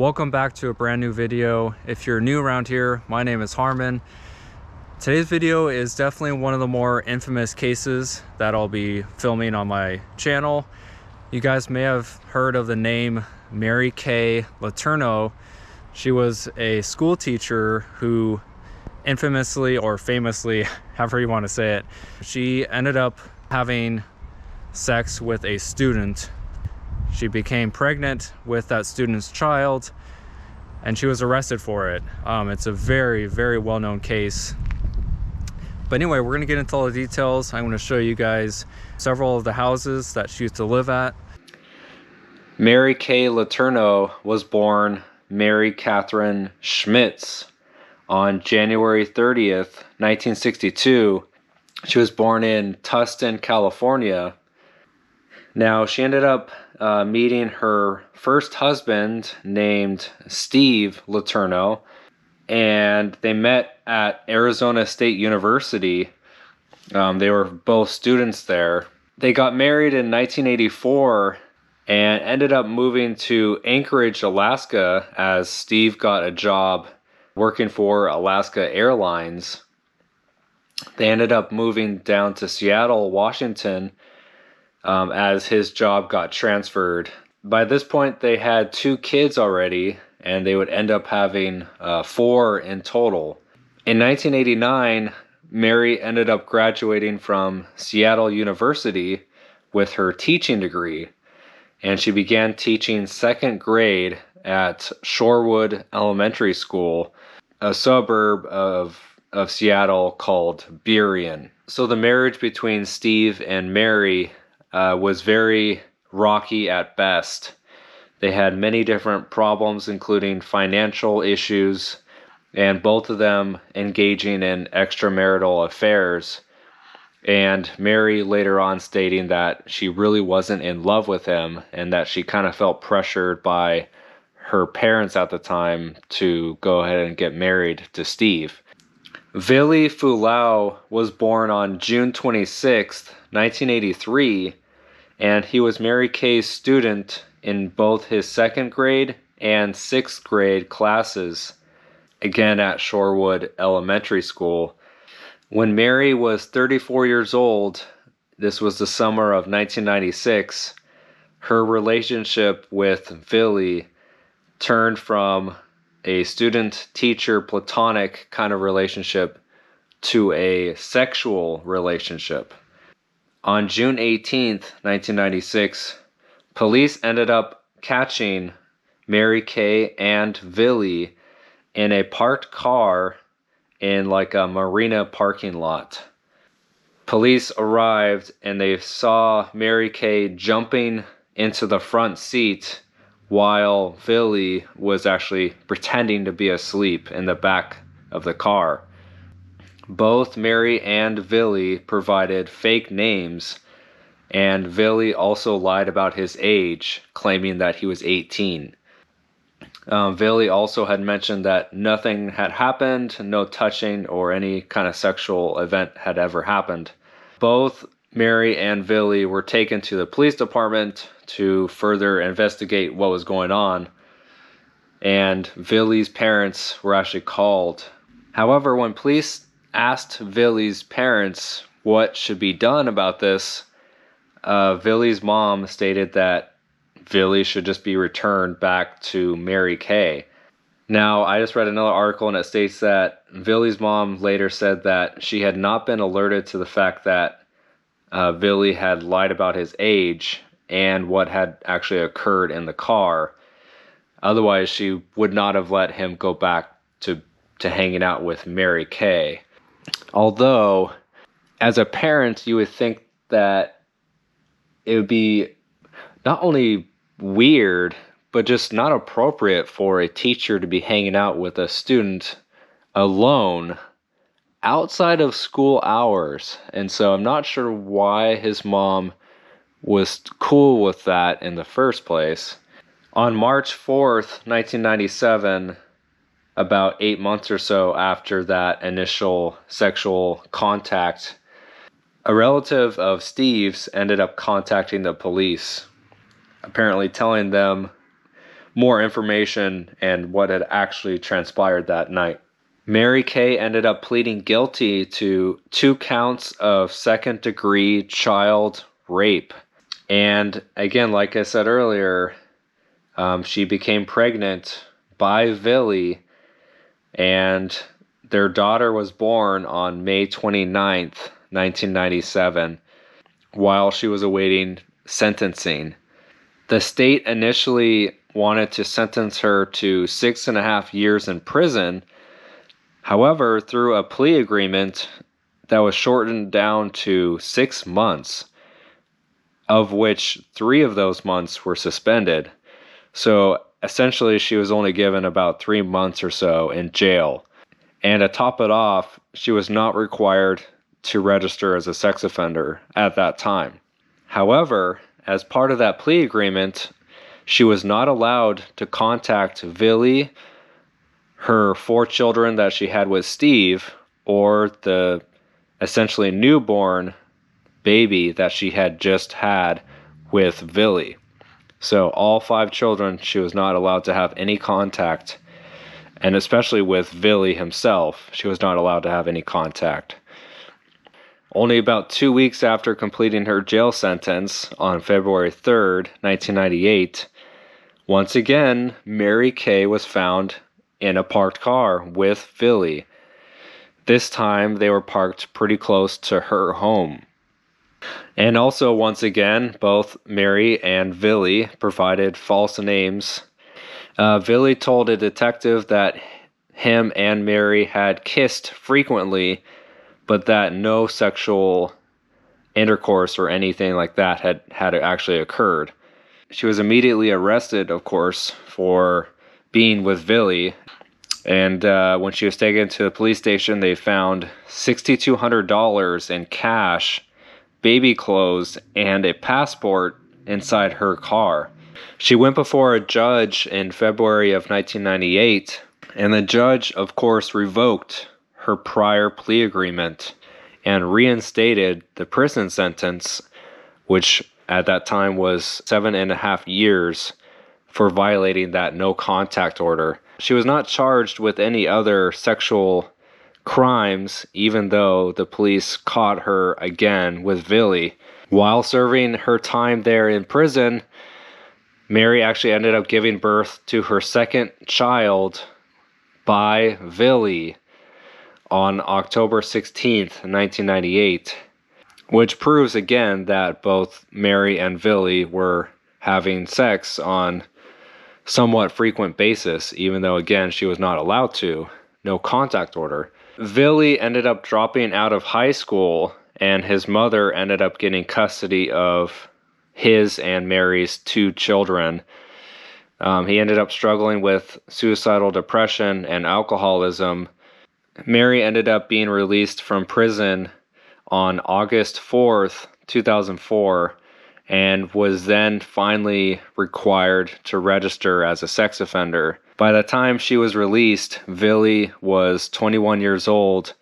Welcome back to a brand new video. If you're new around here, my name is Harmon. Today's video is definitely one of the more infamous cases that I'll be filming on my channel. You guys may have heard of the name Mary Kay Letourneau. She was a school teacher who infamously or famously, however you want to say it, she ended up having sex with a student. She became pregnant with that student's child and she was arrested for it. It's a very, very well-known case. But anyway, we're gonna get into all the details. I'm gonna show you guys several of the houses that she used to live at. Mary Kay Letourneau was born Mary Catherine Schmitz on January 30th, 1962. She was born in Tustin, California. Now, she ended up meeting her first husband named Steve Letourneau, and they met at Arizona State University. They were both students there. They got married in 1984 and ended up moving to Anchorage, Alaska, as Steve got a job working for Alaska Airlines. They ended up moving down to Seattle, Washington, as his job got transferred. By this point, they had 2 kids already, and they would end up having 4 in total. In 1989, Mary ended up graduating from Seattle University with her teaching degree, and she began teaching 2nd grade at Shorewood Elementary School, a suburb of Seattle called Burien. So the marriage between Steve and Mary was very rocky at best. They had many different problems, including financial issues, and both of them engaging in extramarital affairs. And Mary later on stating that she really wasn't in love with him and that she kind of felt pressured by her parents at the time to go ahead and get married to Steve. Vili Fulau was born on June 26th, 1983, and he was Mary Kay's student in both his 2nd grade and 6th grade classes, again at Shorewood Elementary School. When Mary was 34 years old, this was the summer of 1996, her relationship with Vili turned from a student-teacher platonic kind of relationship to a sexual relationship. On June 18th, 1996, police ended up catching Mary Kay and Vili in a parked car in like a marina parking lot. Police arrived and they saw Mary Kay jumping into the front seat while Vili was actually pretending to be asleep in the back of the car. Both Mary and Vili provided fake names, and Vili also lied about his age, claiming that he was 18. Vili also had mentioned that nothing had happened, no touching or any kind of sexual event had ever happened. Both Mary and Vili were taken to the police department to further investigate what was going on, and Vili's parents were actually called. However, when police asked Vili's parents what should be done about this, Vili's mom stated that Vili should just be returned back to Mary Kay. Now, I just read another article and it states that Vili's mom later said that she had not been alerted to the fact that Vili had lied about his age and what had actually occurred in the car. Otherwise, she would not have let him go back to hanging out with Mary Kay. Although, as a parent, you would think that it would be not only weird, but just not appropriate for a teacher to be hanging out with a student alone outside of school hours. And so I'm not sure why his mom was cool with that in the first place. On March 4th, 1997, about 8 months or so after that initial sexual contact, a relative of Steve's ended up contacting the police, apparently telling them more information and what had actually transpired that night. Mary Kay ended up pleading guilty to 2 counts of second-degree child rape. And again, like I said earlier, she became pregnant by Billy, and their daughter was born on May 29th, 1997, while she was awaiting sentencing. The state initially wanted to sentence her to 6.5 years in prison. However, through a plea agreement that was shortened down to 6 months, of which 3 of those months were suspended. So essentially, she was only given about 3 months or so in jail. And to top it off, she was not required to register as a sex offender at that time. However, as part of that plea agreement, she was not allowed to contact Billy, her 4 children that she had with Steve, or the essentially newborn baby that she had just had with Billy. So all 5 children, she was not allowed to have any contact. And especially with Billy himself, she was not allowed to have any contact. Only about 2 weeks after completing her jail sentence on February 3rd, 1998, once again, Mary Kay was found in a parked car with Billy. This time, they were parked pretty close to her home. And also, once again, both Mary and Billy provided false names. Billy told a detective that him and Mary had kissed frequently, but that no sexual intercourse or anything like that had actually occurred. She was immediately arrested, of course, for being with Billy. And when she was taken to the police station, they found $6,200 in cash, baby clothes, and a passport inside her car. She went before a judge in February of 1998, and the judge, of course, revoked her prior plea agreement and reinstated the prison sentence, which at that time was 7.5 years, for violating that no contact order. She was not charged with any other sexual crimes, even though the police caught her again with Billy. While serving her time there in prison, Mary actually ended up giving birth to her second child by Billy on October 16th, 1998, which proves again that both Mary and Billy were having sex on somewhat frequent basis, even though, again, she was not allowed to. No contact order. Billy ended up dropping out of high school, and his mother ended up getting custody of his and Mary's 2 children. He ended up struggling with suicidal depression and alcoholism. Mary ended up being released from prison on August 4th, 2004, and was then finally required to register as a sex offender. By the time she was released, Billy was 21 years old,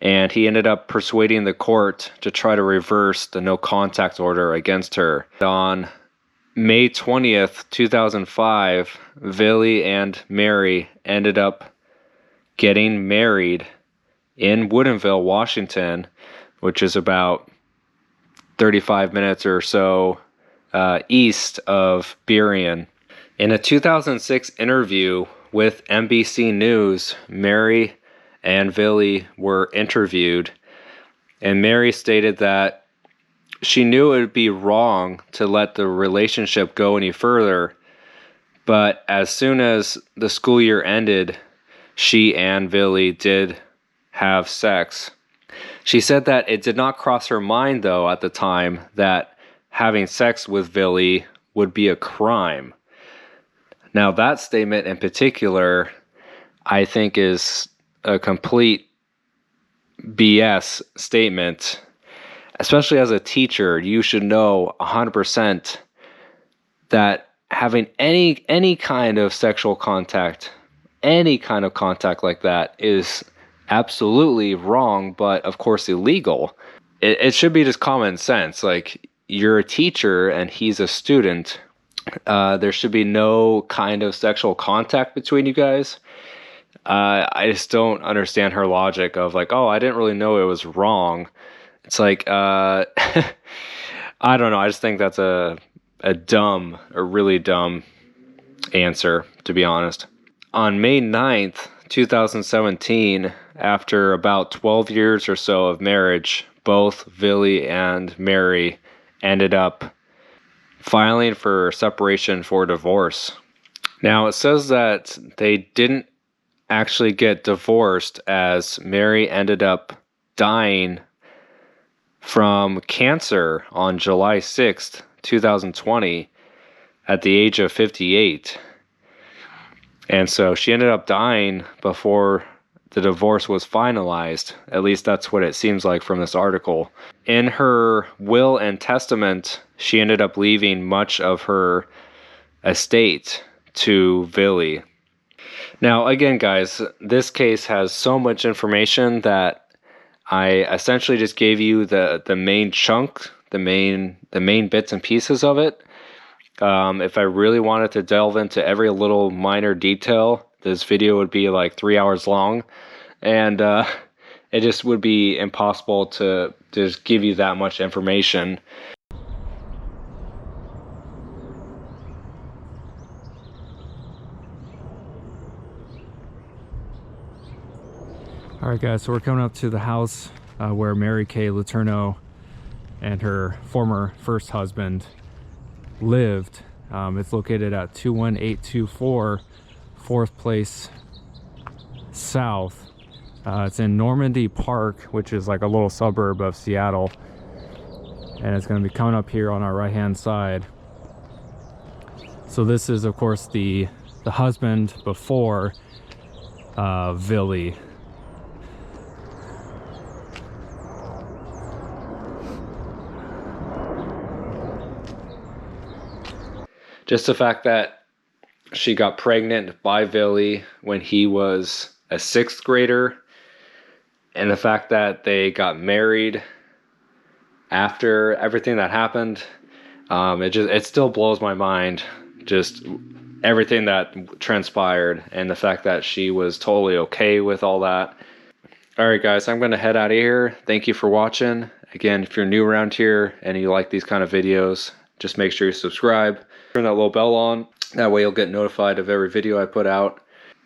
and he ended up persuading the court to try to reverse the no contact order against her. On May 20th, 2005, Billy and Mary ended up getting married in Woodinville, Washington, which is about 35 minutes or so east of Burien. In a 2006 interview with NBC News, Mary and Billy were interviewed, and Mary stated that she knew it would be wrong to let the relationship go any further, but as soon as the school year ended, she and Billy did have sex. She said that it did not cross her mind, though, at the time, that having sex with Billy would be a crime. Now, that statement in particular, I think, is a complete BS statement. Especially as a teacher, you should know 100% that having any kind of sexual contact, any kind of contact like that is absolutely wrong, but of course illegal. It should be just common sense. Like, you're a teacher and he's a student. There should be no kind of sexual contact between you guys. I just don't understand her logic of like, oh, I didn't really know it was wrong. It's like, I don't know. I just think that's a really dumb answer, to be honest. On May 9th, 2017, after about 12 years or so of marriage, both Billy and Mary ended up filing for separation for divorce. Now, it says that they didn't actually get divorced, as Mary ended up dying from cancer on July 6th, 2020, at the age of 58. And so she ended up dying before the divorce was finalized. At least that's what it seems like from this article. In her will and testament, she ended up leaving much of her estate to Billy. Now, again, guys, this case has so much information that I essentially just gave you the main chunk, the main bits and pieces of it. If I really wanted to delve into every little minor detail, this video would be like 3 hours long, and it just would be impossible to just give you that much information. Alright guys, so we're coming up to the house where Mary Kay Letourneau and her former first husband lived. It's located at 21824 4th Place South. It's in Normandy Park, which is like a little suburb of Seattle, and it's going to be coming up here on our right hand side. So this is of course the husband before Billy. Just the fact that she got pregnant by Billy when he was a 6th grader, and the fact that they got married after everything that happened, it still blows my mind. Just everything that transpired, and the fact that she was totally okay with all that. Alright guys, I'm going to head out of here. Thank you for watching. Again, if you're new around here and you like these kind of videos, just make sure you subscribe. Turn that little bell on. That way you'll get notified of every video I put out.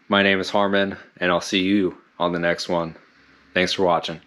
My name is Harmon, and I'll see you on the next one. Thanks for watching.